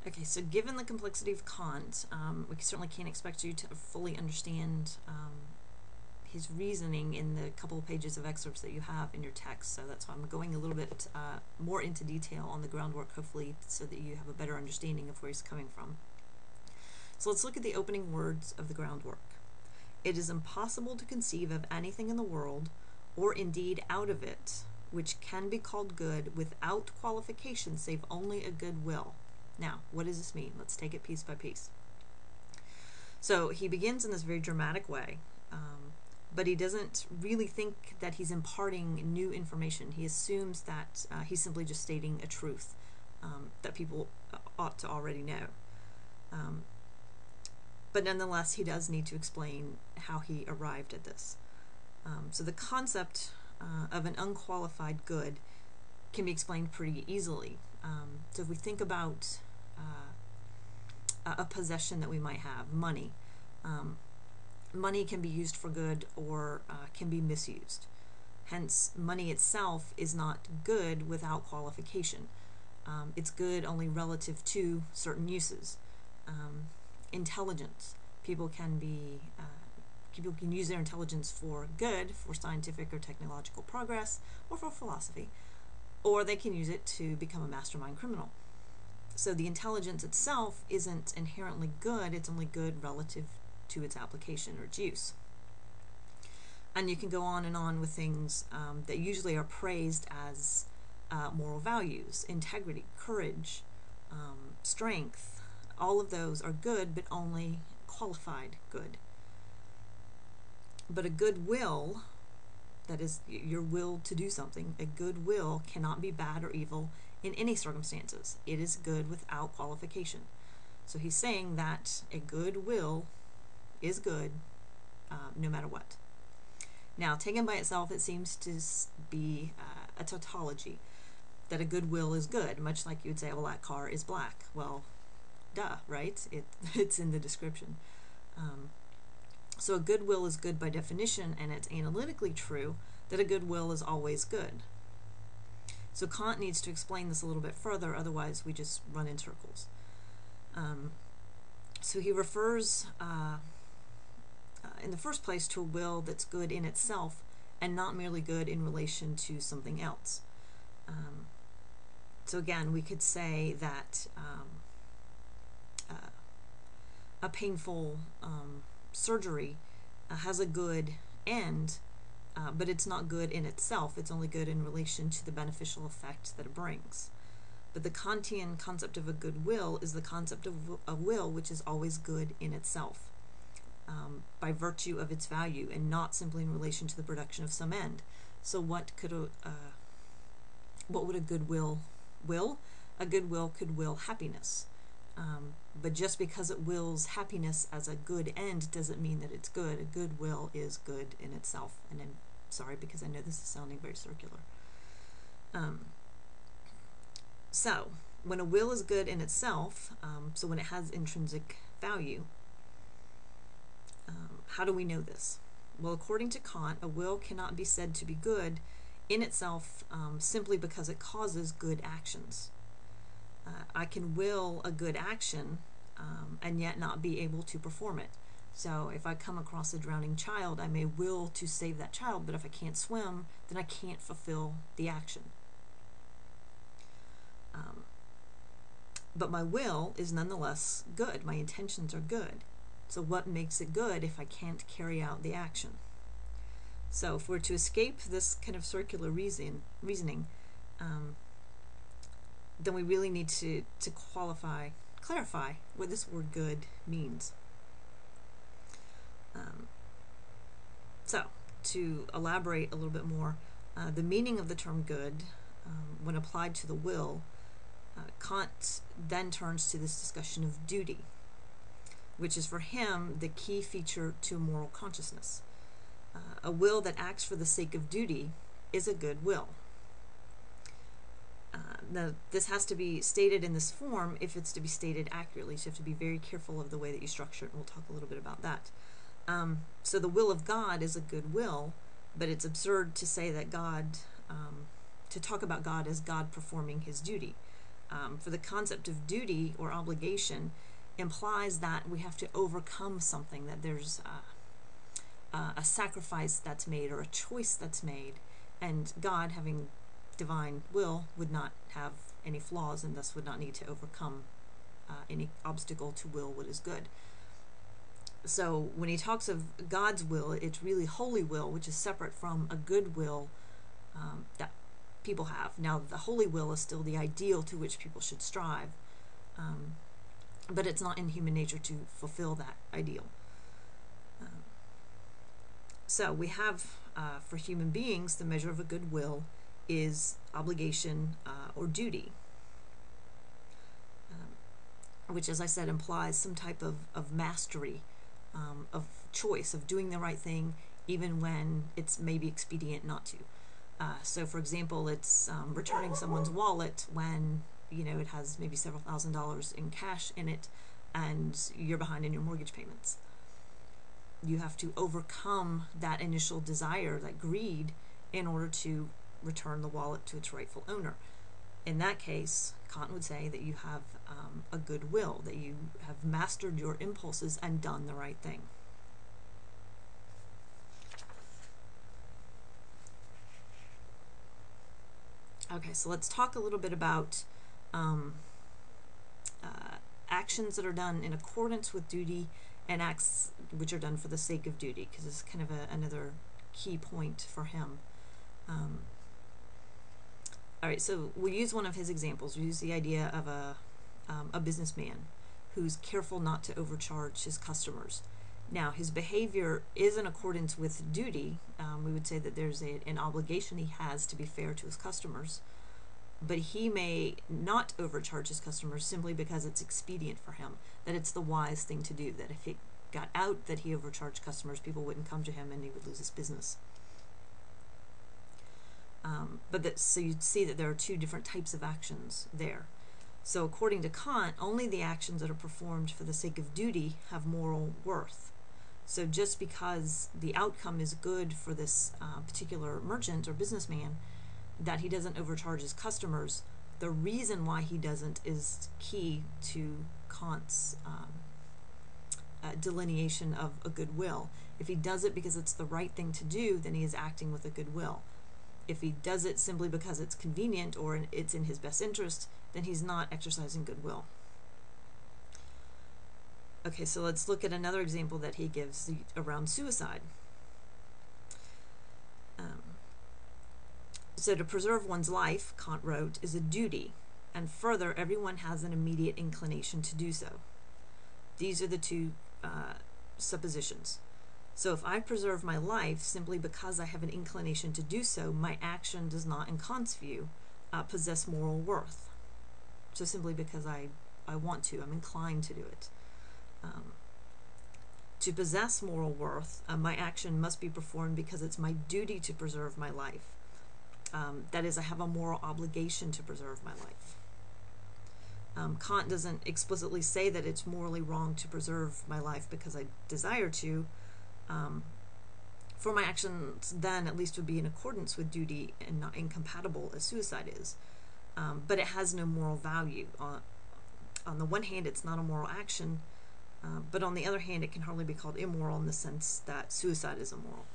Okay, so given the complexity of Kant, we certainly can't expect you to fully understand his reasoning in the couple of pages of excerpts that you have in your text. So that's why I'm going a little bit more into detail on the groundwork, hopefully, so that you have a better understanding of where he's coming from. So let's look at the opening words of the groundwork. It is impossible to conceive of anything in the world, or indeed out of it, which can be called good without qualification save only a good will. Now, what does this mean? Let's take it piece by piece. So he begins in this very dramatic way, but he doesn't really think that he's imparting new information. He assumes that he's simply just stating a truth that people ought to already know. But nonetheless, he does need to explain how he arrived at this. So the concept of an unqualified good can be explained pretty easily. So if we think about a possession that we might have, money. Money can be used for good or can be misused. Hence, money itself is not good without qualification. It's good only relative to certain uses. Intelligence. People can use their intelligence for good, for scientific or technological progress, or for philosophy, or they can use it to become a mastermind criminal. So the intelligence itself isn't inherently good, it's only good relative to its application or its use. And you can go on and on with things that usually are praised as moral values, integrity, courage, strength. All of those are good, but only qualified good. But a good will, that is your will to do something, a good will cannot be bad or evil in any circumstances. It is good without qualification. So he's saying that a good will is good no matter what. Now, taken by itself, it seems to be a tautology, that a good will is good, much like you would say, well, that car is black. Well, duh, right? It's in the description. So a good will is good by definition, and it's analytically true that a good will is always good. So Kant needs to explain this a little bit further, otherwise we just run in circles. So he refers in the first place to a will that's good in itself and not merely good in relation to something else. So again, we could say that a painful surgery has a good end, but it's not good in itself. It's only good in relation to the beneficial effect that it brings. But the Kantian concept of a good will is the concept of a will which is always good in itself, by virtue of its value, and not simply in relation to the production of some end. So what would a good will will? A good will could will happiness. But just because it wills happiness as a good end doesn't mean that it's good. A good will is good in itself. And I'm sorry because I know this is sounding very circular. So when a will is good in itself, so when it has intrinsic value, how do we know this? Well, according to Kant, a will cannot be said to be good in itself simply because it causes good actions. I can will a good action and yet not be able to perform it. So if I come across a drowning child, I may will to save that child, but if I can't swim, then I can't fulfill the action. But my will is nonetheless good. My intentions are good. So what makes it good if I can't carry out the action? So if we're to escape this kind of circular reasoning, then we really need to clarify what this word good means. So to elaborate a little bit more, the meaning of the term good, when applied to the will, Kant then turns to this discussion of duty, which is for him the key feature to moral consciousness. A will that acts for the sake of duty is a good will. Now, this has to be stated in this form if it's to be stated accurately, so you have to be very careful of the way that you structure it, and we'll talk a little bit about that. So the will of God is a good will, but it's absurd to say that God, to talk about God as God performing his duty. for the concept of duty or obligation implies that we have to overcome something, that there's a sacrifice that's made or a choice that's made, and God, having divine will, would not have any flaws and thus would not need to overcome any obstacle to will what is good. So when he talks of God's will, it's really holy will, which is separate from a good will that people have. Now, the holy will is still the ideal to which people should strive, but it's not in human nature to fulfill that ideal. So we have, for human beings, the measure of a good will is obligation or duty, which, as I said, implies some type of mastery, of choice, of doing the right thing, even when it's maybe expedient not to. So, for example, it's returning someone's wallet when, it has maybe several $1,000s in cash in it, and you're behind in your mortgage payments. You have to overcome that initial desire, that greed, in order to return the wallet to its rightful owner. In that case, Kant would say that you have a good will, that you have mastered your impulses and done the right thing. Okay, so let's talk a little bit about actions that are done in accordance with duty and acts which are done for the sake of duty, because it's kind of another key point for him. All right, so we'll use one of his examples. We'll use the idea of a businessman who's careful not to overcharge his customers. Now, his behavior is in accordance with duty. We would say that there's an obligation he has to be fair to his customers, but he may not overcharge his customers simply because it's expedient for him, that it's the wise thing to do, that if it got out that he overcharged customers, people wouldn't come to him and he would lose his business. So you'd see that there are two different types of actions there. So according to Kant, only the actions that are performed for the sake of duty have moral worth. So just because the outcome is good for this particular merchant or businessman, that he doesn't overcharge his customers, the reason why he doesn't is key to Kant's delineation of a good will. If he does it because it's the right thing to do, then he is acting with a good will. If he does it simply because it's convenient or it's in his best interest, then he's not exercising goodwill. Okay, so let's look at another example that he gives around suicide. So to preserve one's life, Kant wrote, is a duty, and further, everyone has an immediate inclination to do so. These are the two suppositions. So if I preserve my life simply because I have an inclination to do so, my action does not, in Kant's view, possess moral worth. So simply because I want to, I'm inclined to do it. To possess moral worth, my action must be performed because it's my duty to preserve my life. That is, I have a moral obligation to preserve my life. Kant doesn't explicitly say that it's morally wrong to preserve my life because I desire to. For my actions then at least would be in accordance with duty and not incompatible as suicide is. But it has no moral value. On the one hand, it's not a moral action, but on the other hand, it can hardly be called immoral in the sense that suicide is immoral.